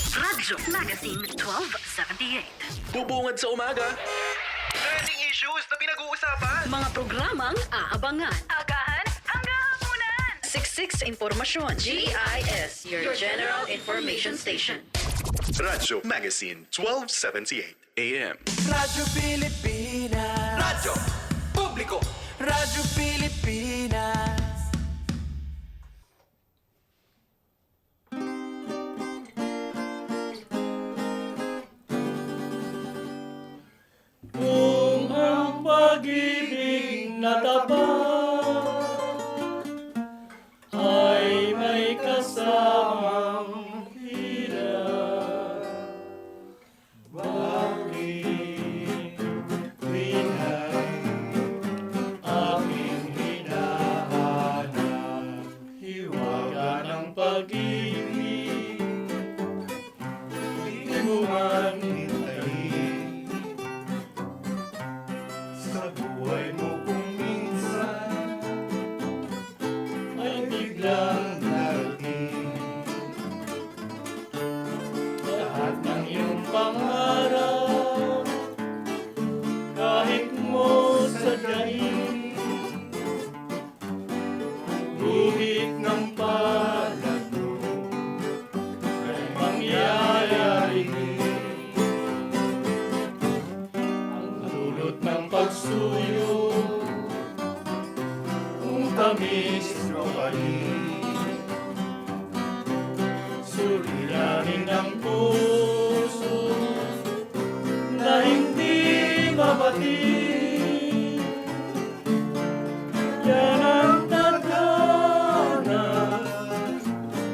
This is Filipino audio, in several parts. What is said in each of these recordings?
Radyo Magazine 1278. Bubungad sa umaga. Trending issues na pinag-uusapan. Mga programang aabangan. Agahan hanggang hapunan. Siksik sa impormasyon. GIS, your general information station. Radyo Magazine 1278 AM. Radyo Pilipinas. Radyo Publiko. Radyo Pilipinas. Kung ang pag-ibig na tapat ay may kasamang hirap, bakit pinay aking hinahanap? Hiwaga ng pag-ibig, di mo man hintayin sa buhay mo kung minsan ay biglang darating. Lahat ng iyong pangarap, kahit mo sadyain, guhit ng palago ay mangyayari. Ang dulot ng pagsuyo, kung tamis o kanin, suliranin ang puso na hindi mabatid. Yan ang tadhana,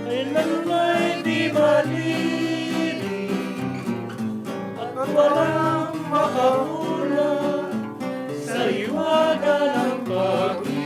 kailan may di malilim, at walang makahula sa hiwaga ng pag-ibig.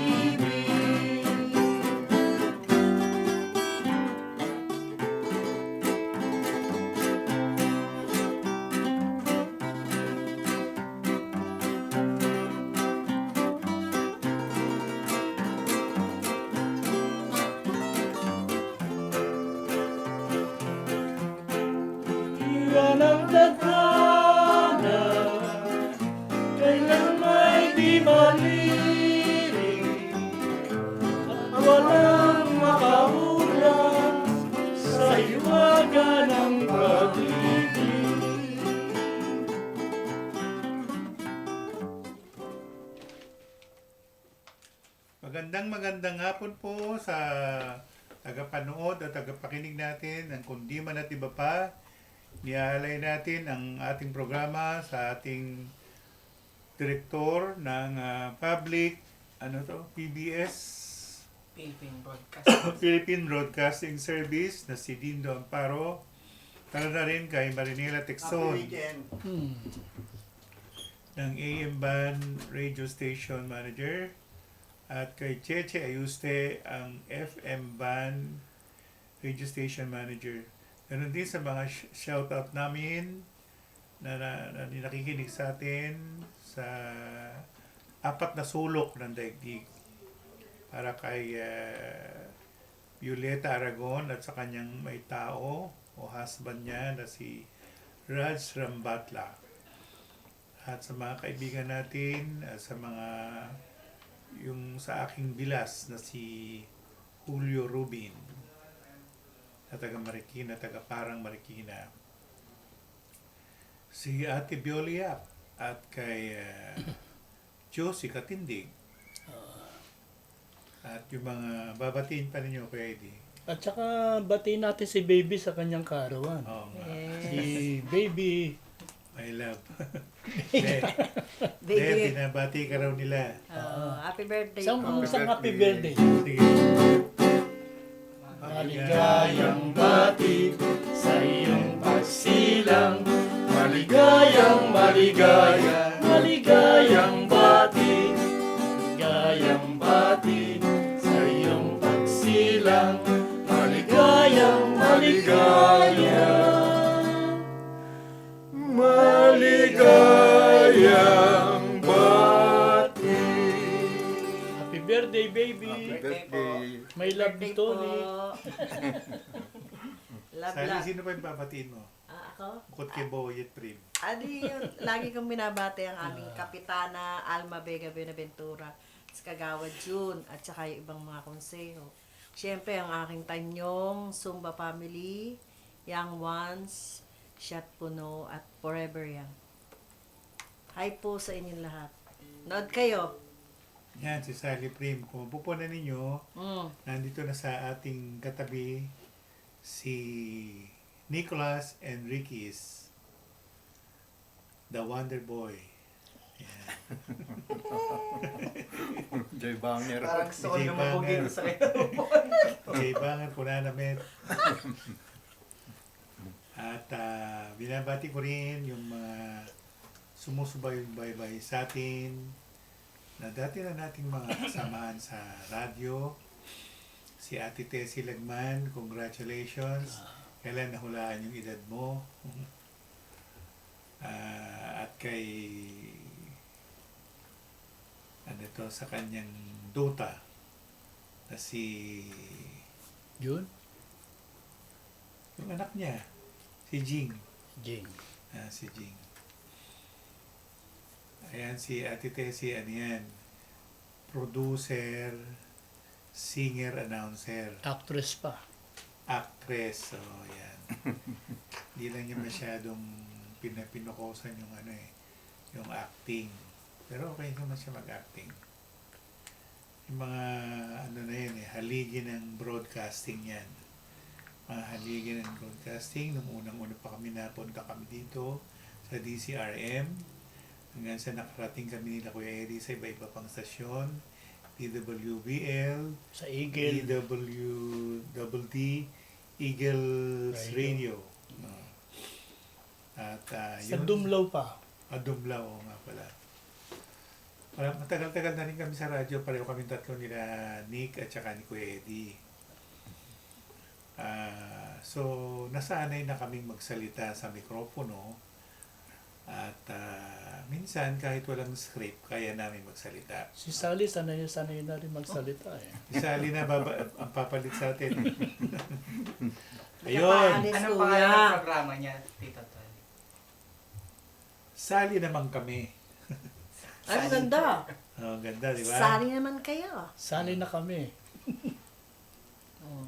Yan ang tadhana, kailan may di malilim, at walang makahula sa hiwaga ng pag-ibig. Magandang hapon po sa tagapanood at tagapakinig natin ng Kundi Man at Iba Pa. Nialay natin ang ating programa sa ating direktor ng public, PBS, Philippine Broadcasting Service na si Dindo Amparo. Tara na rin kay Marinela Texon ng AM Band Radio Station Manager at kay Cheche Ayuste ang FM Band Radio Station Manager. Ganun din sa mga shoutout namin na nakikinig sa atin sa apat na sulok ng daigdig. Para kay Violeta Aragon at sa kanyang may tao o husband niya na si Raj Rambatla. At sa mga kaibigan natin, sa mga yung sa aking bilas na si Julio Rubin na taga Marikina, taga Parang Marikina. Si Ate Biolia at kay Josie Katindig. At yung mga babatiin pa ninyo kay Eddie. At saka batiin natin si Baby sa kanyang karawan. Oo nga. Si Baby. My love. Baby, binabati ka raw nila. Happy birthday Isang po. happy birthday. Sige. Maligayang bati sa iyong pagsilang. Maligayang, maligayang, maligayang bati. Maligayang bati sa iyong pagsilang. Maligayang, maligayang, maligayang bati. Happy birthday, baby. Birthday. May love ni Birthday po. Tony. Love, Sally, love. sino pa yung babatiin mo? Ako? Bukod kay Boyet Prim. Adi, lagi kong binabati ang aming kapitana, Alma Vega Benaventura, sa Kagawad June, at saka yung ibang mga konseho. Siyempre, ang aking tanyong, Sumba Family, Young Ones, Shot Puno, at Forever Young. Hi po sa inyong lahat. Nood kayo. Yan, si Sally Prim. Kung pupunan ninyo, nandito na sa ating katabi si Nicholas Enriquez, the Wonder Boy. Yan. Jay Banger. Parang gusto ko Jay lumabugin Banger. sa kanya. Jay Banger, Kunanamet. At binabati ko rin yung mga sumusubaybay sa atin na dati na nating mga kasamahan sa radyo. Si Ate Tessie Lagman, congratulations. Kailan nahulaan yung edad mo? At kay sa kanyang duta na si Yun? yung anak niya, si Jing. Jing. Si Jing. Ayan, si Ate Tessie, ano yan? Producer, singer, announcer, Actress pa. actress. So, yan. Hindi lang niya masyadong pinukosan yung yung acting. Pero okay naman siya mag-acting. Yung mga, na yan haligi ng broadcasting yan. Mga haligi ng broadcasting. Nung unang-una pa kami napunta kami dito sa DCRM. Hanggang sa nakarating kami nila Kuya Eddie sa iba-iba pang stasyon. DWBL, Sa Eagle. DWD, Eagles Radio. At Sa Dumlaw pa. Dumlaw, nga pala. Matagal-tagal na rin kami sa radyo. Pareho kami tatlo nila Nick at saka ni Kuya Eddie. So, nasanay na kaming magsalita sa mikropono. At minsan, kahit walang script, kaya namin magsalita. Si Sally, sanay na rin magsalita eh. Si Sally na ang papalit sa atin. Ayun. Anong pangalan ng programa niya, Tito Tony? Sally naman kami. Ay, ganda. Ganda, di ba? Sali naman kayo. Sanay na kami.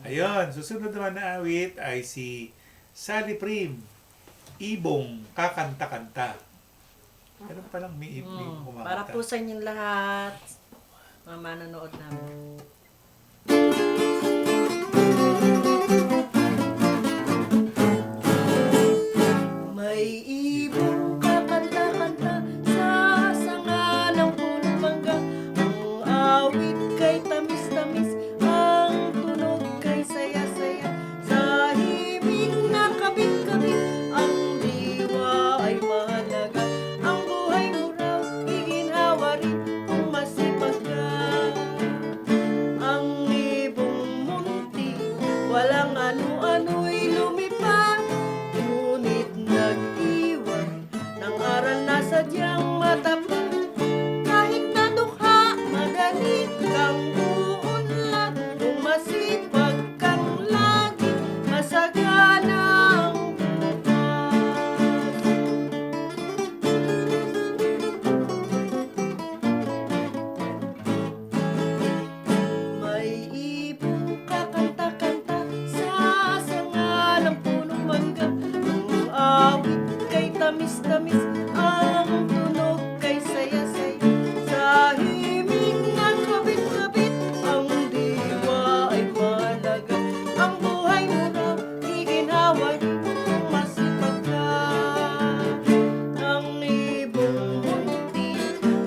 Ayun, susunod naman na awit ay si Sally Prim, Ibong Kakanta-Kanta. Pero palang may ibong kumakanta. Para po sa inyong lahat, mga manonood namin. May ibong kakanta-kanta sa sanga ng punong mangga. Ang awit kay tamis-tamis, ang tunog kay saya-saya. Sa himig na kabit-kabit, ang diwa ay mahalaga. Ang buhay mo raw, iginhawa rin kung masipag ka. Ang ibong munti, walang ano-ano'y lumipad. Ngunit nag-iwan ng aral na sadyang matapat. Kahit nadukha, madali kang uunlad. Kung masipag kang lagi, masagana ang bukas. May ibong kakanta-kanta sa sanga ng punong mangga. Ang awit kay tamis-tamis, ang tunog kay saya-saya. Sa himig na kabit-kabit, ang diwa ay mahalaga. Ang buhay mo raw, iginhawa kung masipag ka. Ang ibong munti,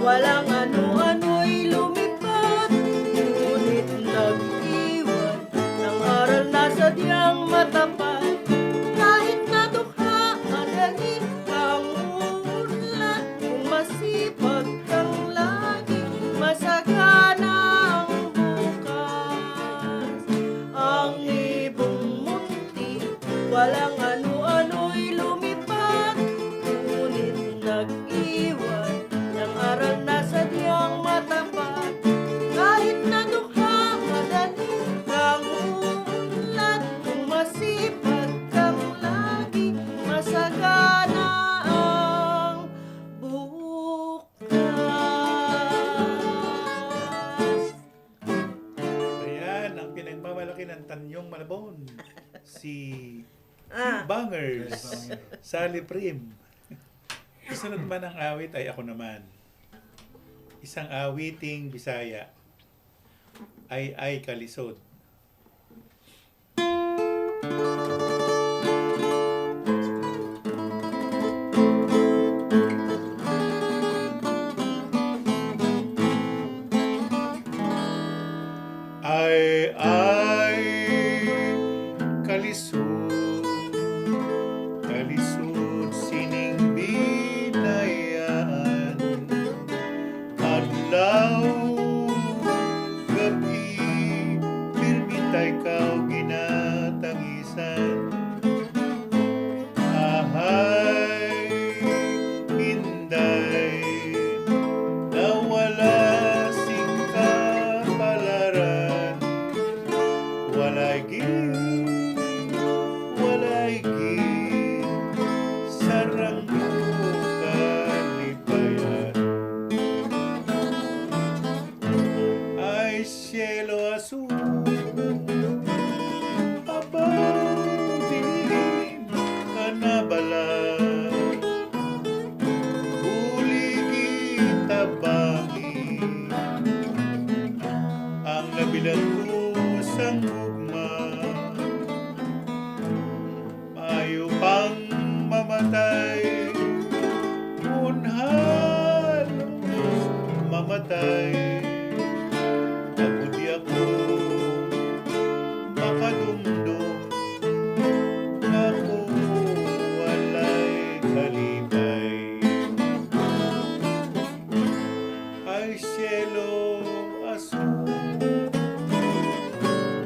walang ano-ano'y lumipad. Ngunit nag-iwan ng aral na sadyang matapat. Kahit nadukha, madali kang uunlad. Kung masipag kang lagi, masagana ang bukas. Ang ibong munti, walang ano-ano'y lumipad. Ngunit nag-iwan ng aral na sadyang matapat. Kahit nadukha, madali kang uunlad. Kung masipag ka si Ah. Bangers, Sally Prim. Susunod man ang awit ay ako naman. Isang awiting Bisaya ay kalisod. Ay kalisod, kalisod sining binayaan, adlaw gabi pirmitay kao ginatangisan. Ahay hinday nawala sing kapalaran, walay gid sarang kalipayan. Ay cielo azul, abaw din ka na bala, huli bangi ang nabilang kusang ugma, mayo pang mamatay, unhalos mamatay. Pagod ako makadumdum, ako walay kalipay. Ay cielo azul,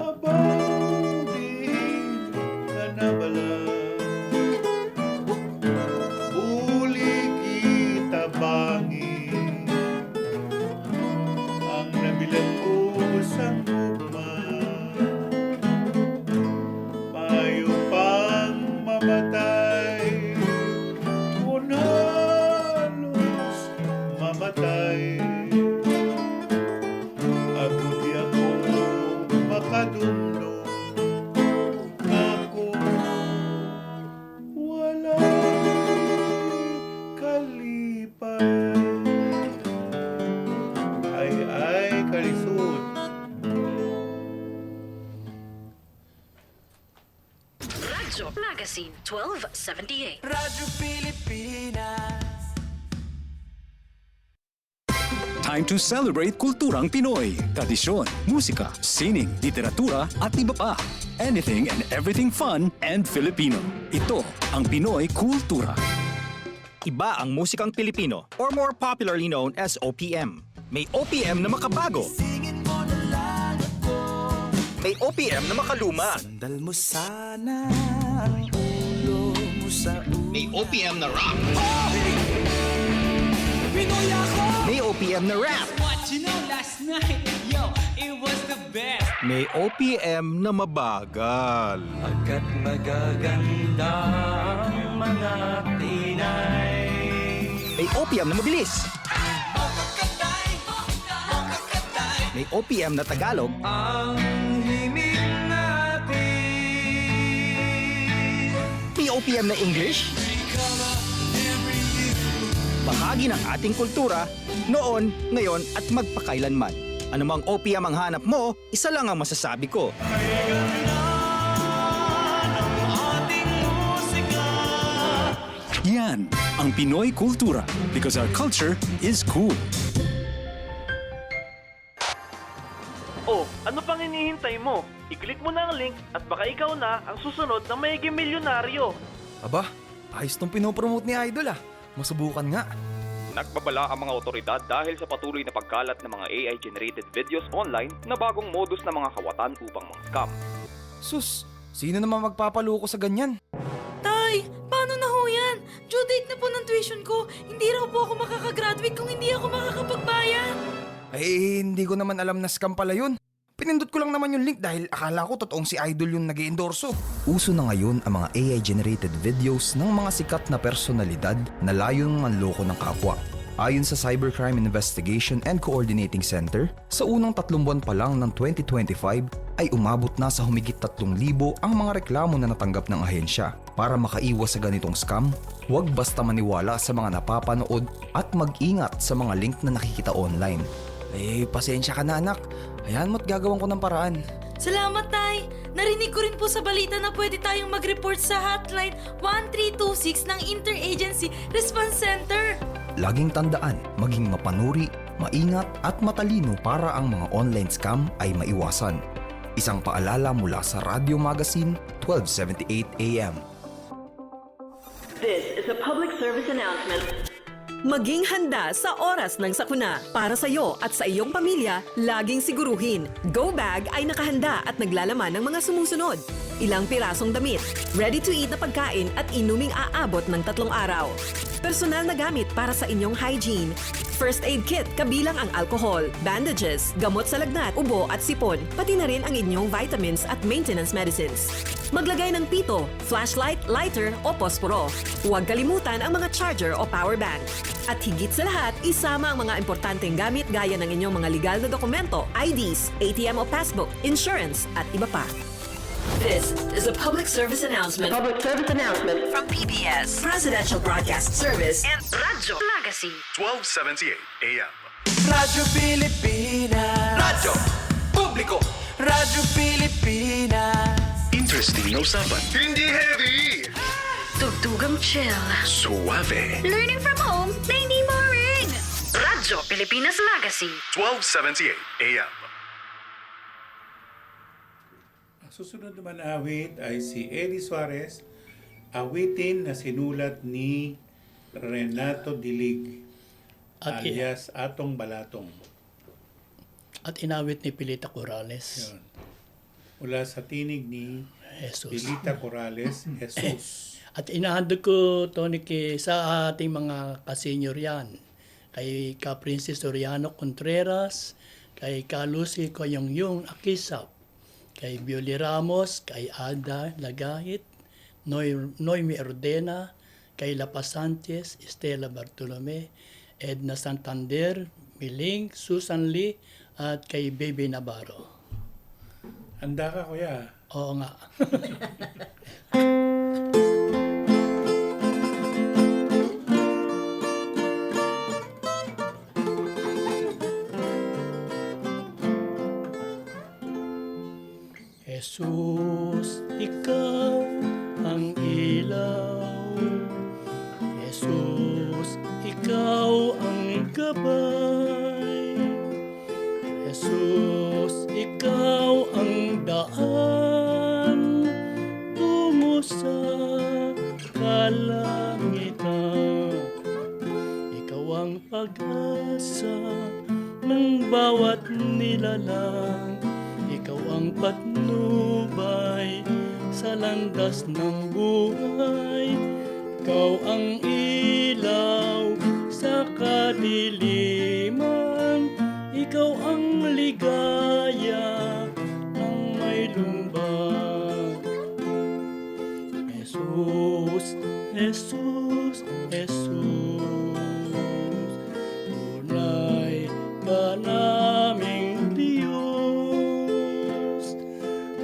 abaw din ka na bala, huli kita bangi ang nabilang kusang ugma, payo pang mamatay, unalos mamatay. Ako di ako makadumdum, ako walay kalipay. Ay kalisod. Radyo Magazine 1278. Radyo Pilipinas. Time to celebrate kulturang Pinoy. Tradisyon, musika, sining, literatura at iba pa. Anything and everything fun and Filipino. Ito ang Pinoy Kultura. Iba ang musikang Pilipino or more popularly known as OPM. May OPM na makabago. Singin mo na lang ako. May OPM na makaluma. Sandal mo sana ang ulo mo sa ulo. May OPM na rock. Pinoy ako! May OPM na rap. What you know last night, yo, it was the best. May OPM na mabagal. Agad magaganda ang mga Pinay. May OPM na mabilis. May OPM na Tagalog. Ang himig natin. May OPM na English. Bahagi ng ating kultura, noon, ngayon at magpakailanman. Anumang OPM ang hanap mo, isa lang ang masasabi ko. Yan ang Pinoy Kultura because our culture is cool. Oh, ano pang hinihintay mo? I-click mo na ang link at baka ikaw na ang susunod na magiging milyonaryo. Aba, ayos tong pinopromote ni Idol ah. Masubukan nga. Nagbabala ang mga otoridad dahil sa patuloy na pagkalat ng mga AI-generated videos online na bagong modus ng mga kawatan upang mang-scam. Sus, sino naman magpapaluko sa ganyan? Tay, paano na ho yan? Due date na po ng tuition ko. Hindi raw po ako makakagraduate kung hindi ako makakapagbayad. Eh, hindi ko naman alam na scam pala yun. Pinindot ko lang naman yung link dahil akala ko totoong si Idol yung nag-iendorso. Uso na ngayon ang mga AI-generated videos ng mga sikat na personalidad na layong manloko ng kapwa. Ayon sa Cybercrime Investigation and Coordinating Center, sa unang 3 buwan pa lang ng 2025 ay umabot na sa humigit 3,000 ang mga reklamo na natanggap ng ahensya. Para makaiwas sa ganitong scam, huwag basta maniwala sa mga napapanood at mag-ingat sa mga link na nakikita online. Pasensya ka na anak. Hayaan mo't gagawin ko ng paraan. Salamat, Tay! Narinig ko rin po sa balita na pwede tayong mag-report sa hotline 1326 ng Interagency Response Center. Laging tandaan, maging mapanuri, maingat at matalino para ang mga online scam ay maiwasan. Isang paalala mula sa Radio Magazine, 1278 AM. This is a public service announcement. Maging handa sa oras ng sakuna. Para sa iyo at sa iyong pamilya, laging siguruhin, Go Bag ay nakahanda at naglalaman ng mga sumusunod. Ilang pirasong damit, ready-to-eat na pagkain at inuming aabot ng 3 araw. Personal na gamit para sa inyong hygiene. First aid kit kabilang ang alcohol, bandages, gamot sa lagnat, ubo at sipon, pati na rin ang inyong vitamins at maintenance medicines. Maglagay ng pito, flashlight, lighter o posporo. Huwag kalimutan ang mga charger o power bank. At higit sa lahat, isama ang mga importanteng gamit gaya ng inyong mga legal na dokumento, IDs, ATM o passbook, insurance at iba pa. This is a public service announcement. Public service announcement from PBS, Presidential Broadcast Service, and Radyo Magazine. 1278 AM. Radyo Pilipinas. Radyo Publiko. Radyo Pilipinas. Interesting na usapan. Hindi heavy. Tugtugang chill. Suave. Learning from home na hindi boring. Radyo Pilipinas Magazine. 1278 AM. Susunod naman na awit ay si Eddie Suarez, awitin na sinulat ni Renato Dilig, alias Atong Balatong. At inawit ni Pilita Corrales. Yun. Mula sa tinig ni Jesus. Pilita Corrales, Jesus. At inahandog ko, Tony, sa ating mga kasenyor yan. Kay Ka Princess Soriano Contreras, kay Ka Lucy Koyongyong Akisap, kay Bioli Ramos, kay Ada Lagahit, Noemi Ordena, kay Lapa Sanchez, Estela Bartolome, Edna Santander, Miling, Susan Lee, at kay Baby Navarro. Handa ka, kuya? Oo nga. Jesus, ikaw ang ilaw. Jesus, ikaw ang gabay. Jesus, ikaw ang daan tungo sa kalangitan. Ikaw ang pag-asa ng bawat nilalang. Ikaw ang patnubay sa landas ng buhay. Ikaw ang ilaw sa kadiliman. Ikaw ang ligaya ng may lumbag. Jesus, Jesus, Jesus, tunay ka naming Diyos.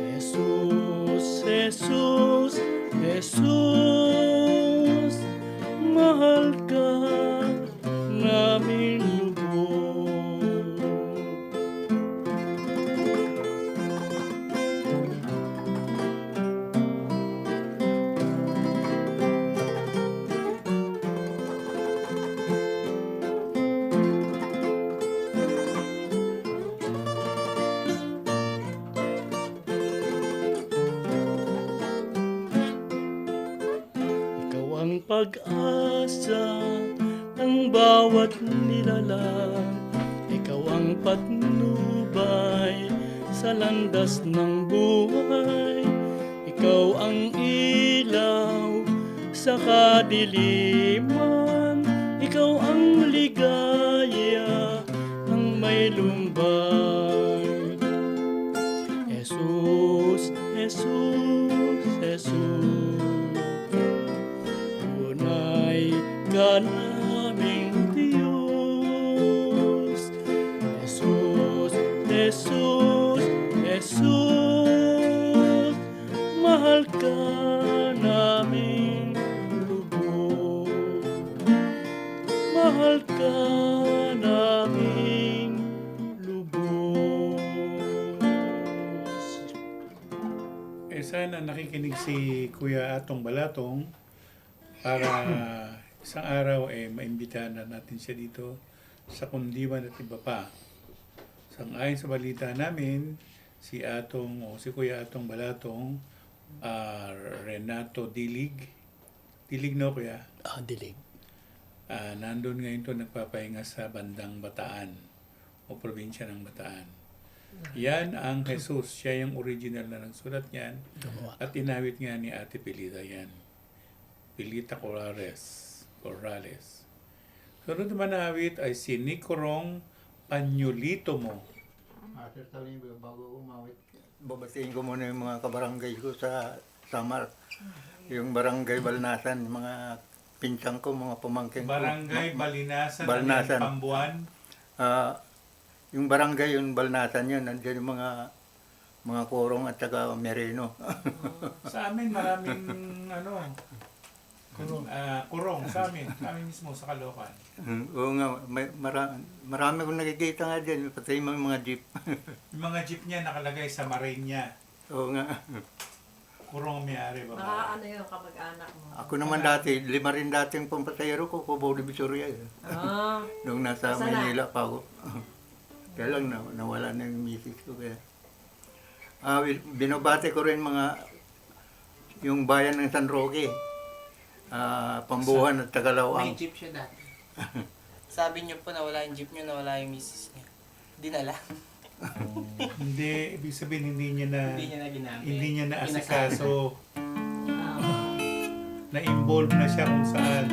Jesus, Jesus, Jesus, mahal ka namin lubos. Pag-asa ng bawat nilalang. Ikaw ang patnubay sa landas ng buhay. Ikaw ang ilaw sa kadiliman. Ikaw ang ligaya ng may lumbay. Jesus, Jesus, Jesus, tunay ka naming Diyos. ka naming lubos. Mahal ka naming lubos. Sana nakikinig si Kuya Atong Balatong para isang araw maimbitahan na natin siya dito sa Kundiman at iba pa. Sang-ayon sa balita namin, si Kuya Atong Balatong, Renato Dilig. Dilig, no, Kuya? Dilig. Nandun ngayon to nagpapahinga sa bandang Bataan o probinsya ng Bataan. Yan ang Jesus. Siya yung original na nagsulat niyan. At inawit nga ni Ate Pilita yan. Pilita Corrales. Sunod naman na awit ay si Nicorong Panyulito mo. Master Tony, bago umawit, babatiin ko muna yung mga kabarangay ko sa Samar. Yung barangay Balnasan, mga pinsang ko, mga pamangkin ko. Barangay Balinasan, Balnasan. Pambuan. Yung barangay, yung Balnasan yun, nandiyan yung mga Korong at saka Merino. Sa amin maraming kurong sa amin mismo sa Caloocan. Oo nga, marami akong nakikita nga dyan, pati yung mga jeep. Yung mga jeep niya nakalagay sa marain niya. Oo nga. Kurong may-ari ba? Ano yung kamag-anak mo? Ako naman dati, 5 rin dati yung pampasayero ko, Cubao de Visoria. Nung nasa Maynila pa ako. Kaya lang nawala na yung misis ko. Kaya. Binabate ko rin yung bayan ng San Roque. Pambuhan at Tagalawang. May jeep siya dati. Sabi niyo po nawala yung jeep niyo, nawala yung misis niya. Dinala. Hindi, ibig sabihin hindi niya na ginamit. Hindi niya na asikaso. Na-involve na siya kung saan.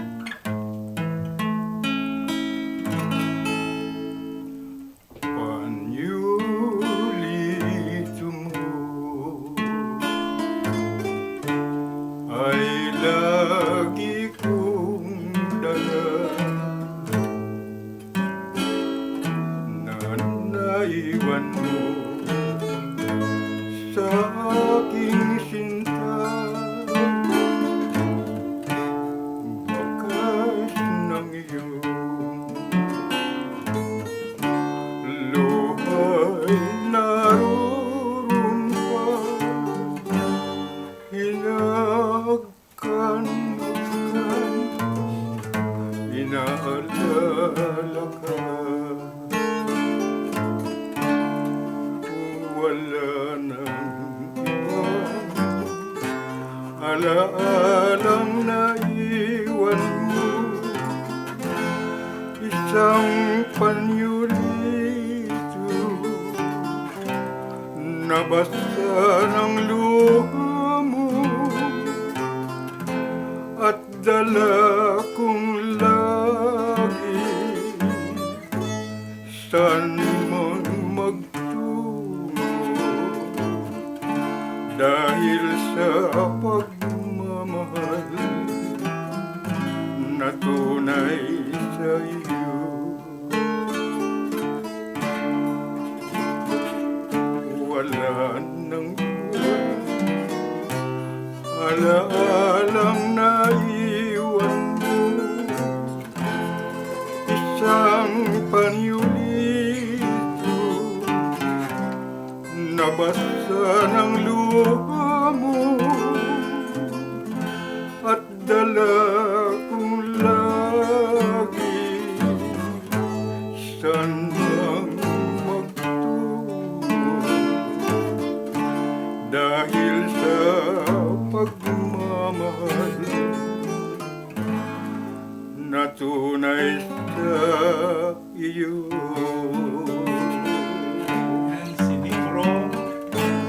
Panyulito mo ay lagi kong dala na naiwan mo sa aking sinta. Bakas ng iyong luhay naroon pa, inaalala ka. Wala nang ibang alaalang naiwan mo, isang panyulito nabasa ng luha mo at dala kong lagi saan man magtungo dahil sa pagmamahal na tunay sa iyo. Wala nang alaalang naiwan mo, isang panyulito nabasa ng luha mo at dala kong lagi saan mang magtungo dahil sa pagmamahal na tunay sa iyo. Yan si Nicorong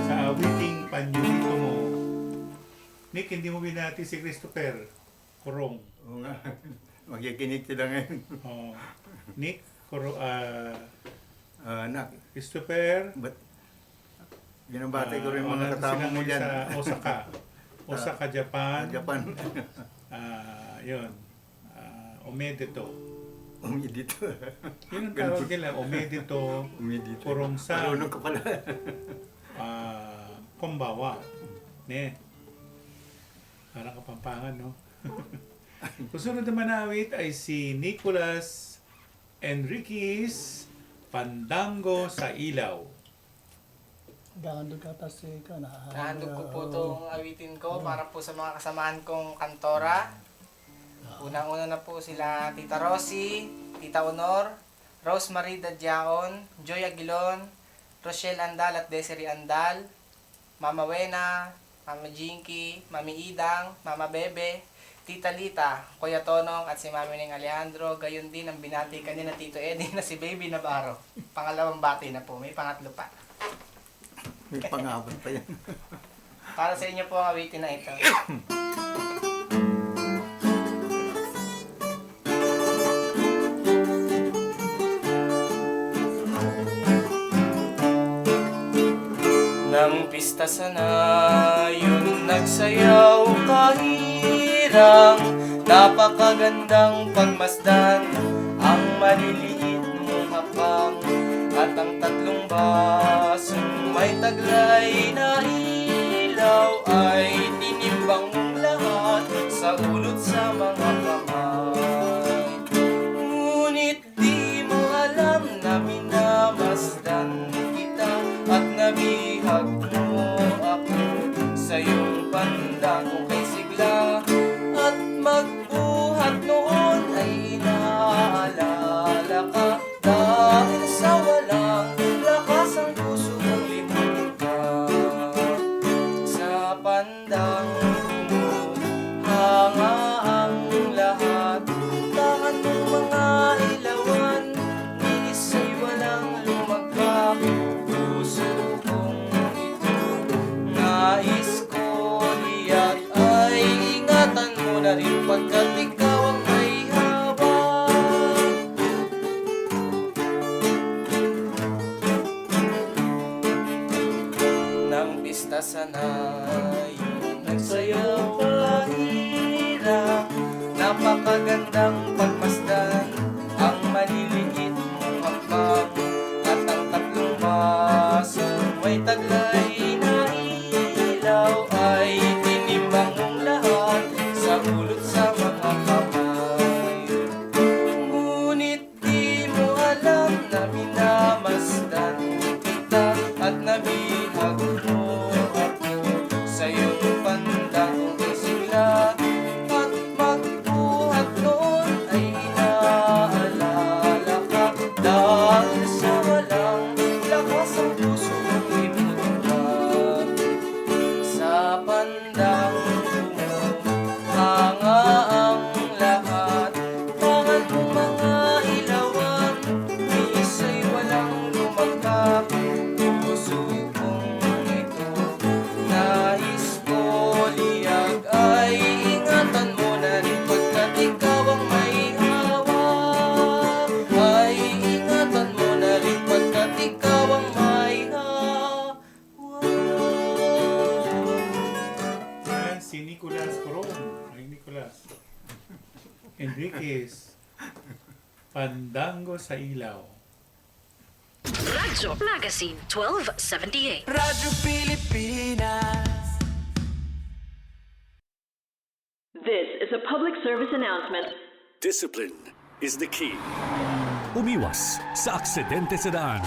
sa awiting Panyulito mo. Nick, hindi mo binati si Christopher Kurong. Oo nga. Magkikinig sila ngayon. Nick, anak. Christopher. Binabati ko rin mga kasama mo dyan. Sa Osaka. Osaka, Japan. Japan. Yun. Omedito. Omedito. Yun ang tawag nila. Omedito. Kurongsan. Marunong ka pala. Kombawa. Ne. Parang Kapampangan, no? Susunod naman na awit ay si Nicholas Enriquez, Pandango sa Ilaw. Gahandog ka kasi ka na. Nahandog ko po itong awitin ko para po sa mga kasamahan kong kantora. Unang-una na po sila Tita Rosie, Tita Honor, Rosemary Dadyaon, Joy Aguilon, Rochelle Andal at Desiree Andal, Mama Wena, Mama Jinky, Mami Idang, Mama Bebe, Tita Lita, Kuya Tonong at si Mami Ning Alejandro. Gayon din ang binati kanina Tito Eddie na si Baby Navarro. Pangalawang bati na po, may pangatlo pa. May pangabot pa yan. Para sa inyo po ang awitin na ito. Nang pista sana yun nagsayaw kahirang, napakagandang pagmasdan ang maliliit mong hapang, at ang tatlong basong may taglay na ilaw ay tinimbang mong lahat sa ulot sa mga kamay. Ngunit di mo alam na minamasdan kita at nabihag mo ako sa iyong pandang kay sigla, at magbuhat noon ay inaalala ka dahil sa walang lakas ang puso mong limutin ka. Sa pandang hanga ang lahat, tangan mong mga ilawan, ni isa'y walang lumagpak. Puso kong ito, nais ko liyak, ay ingatan mo na rin pagkat ikaw ang may hawak. Nang pista sana yung nagsayaw kahirang, napakagandang pagmasdan ang maliliit mong hakbang, at ang tatlong basong may taglay na ilaw ay tinimbang mong lahat sa ulot sa mga kamay. Ngunit di mo alam na minamasdan kita at nabihag mo ako sa iyong pandang kay sigla, at magbuhat noon ay inaalala ka dahil sa walang lakas ang puso mong limutin ka. Sa pandang hanga ang lahat, tangan mong mga ilawan, ni isa'y walang lumagpak. Puso kong ito, nais ko liyag, ay ingatan mo na rin pagkat ikaw ang may hawak. Ay ingatan mo na rin pagkat ikaw ang may hawak. Yan, si Nicholas Coron. Ay, Nicholas Enriquez, Pandango sa Ilaw. Radyo Magazine 1278. Radyo Pilipinas. This is a public service announcement. Discipline is the key. Umiwas sa aksidente sa daan.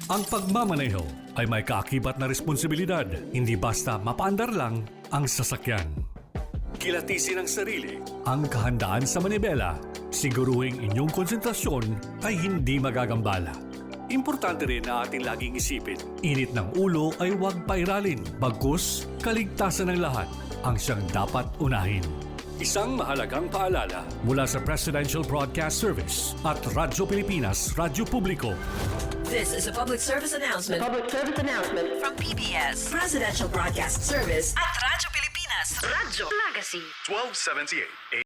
Ang pagmamaneho ay may kaakibat na responsibilidad. Hindi basta mapaandar lang ang sasakyan. Kilatisin ang sarili, ang kahandaan sa manibela. Siguruhing inyong konsentrasyon ay hindi magagambala. Importante rin na ating laging isipin, init ng ulo ay huwag pairalin. Bagkus, kaligtasan ng lahat ang siyang dapat unahin. Isang mahalagang paalala mula sa Presidential Broadcast Service at Radyo Pilipinas, Radyo Publiko. This is a public service announcement. From PBS, Presidential Broadcast Service at Radyo Pilipinas, Radyo Magazine 1278 AM.